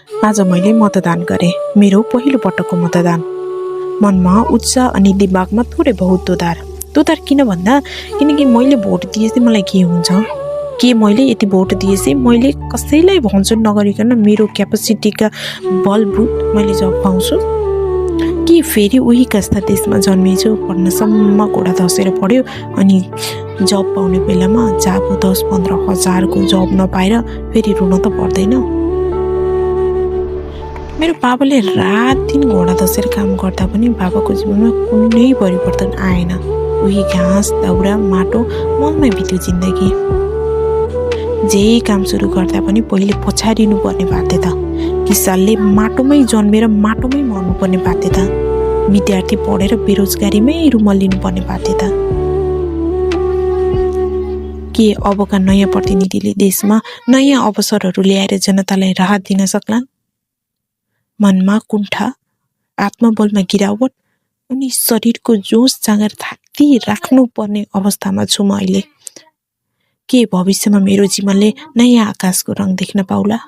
आज मैले मतदान गरेँ, मेरो पहिलो पटकको मतदान। मनमा उत्साह अनि दिमागमा थोरै बहुत दोधार किन भन्दा किनकि मैले भोट दिएपछि मलाई के हुन्छ, के मैले यति भोट दिएपछि मैले कसैलाई भन्छ नगरिकन मेरो क्यापेसिटीका बलबुत मैले जब पाउँछु कि फेरि उही कस्ता देशमा जन्मेछु, पढ्नसम्म घोडा धसेर पढ्यो अनि जब पाउने बेलामा जाबु 10-15 हजारको जब नपाएर फेरि रुन त पर्दैन। मेरो बाबाले रात दिन घोडा धसेर काम गर्दा पनि बाबाको जीवनमा कुनै परिवर्तन आएन। उही घाँस दाउरा माटो मलमै बित्यो जिन्दगी। जे काम सुरु गर्दा पनि पहिले पछारिनु पर्ने बाध्यता, किसानले माटोमै जन्मेर माटोमै मर्नुपर्ने बाध्यता, विद्यार्थी पढेर बेरोजगारीमै रुमल्लिनु पर्ने बाध्यता। के अबका नयाँ प्रतिनिधिले देशमा नयाँ अवसरहरू ल्याएर जनतालाई राहत दिन सक्लान्? मनमा कुण्ठा, आत्मबलमा गिरावट अनि शरीरको जोस जाँगर थाक्ती राख्नु पर्ने अवस्थामा छु म अहिले। के भविष्यमा मेरो जीवनले नयाँ आकाशको रङ देख्न पाउला?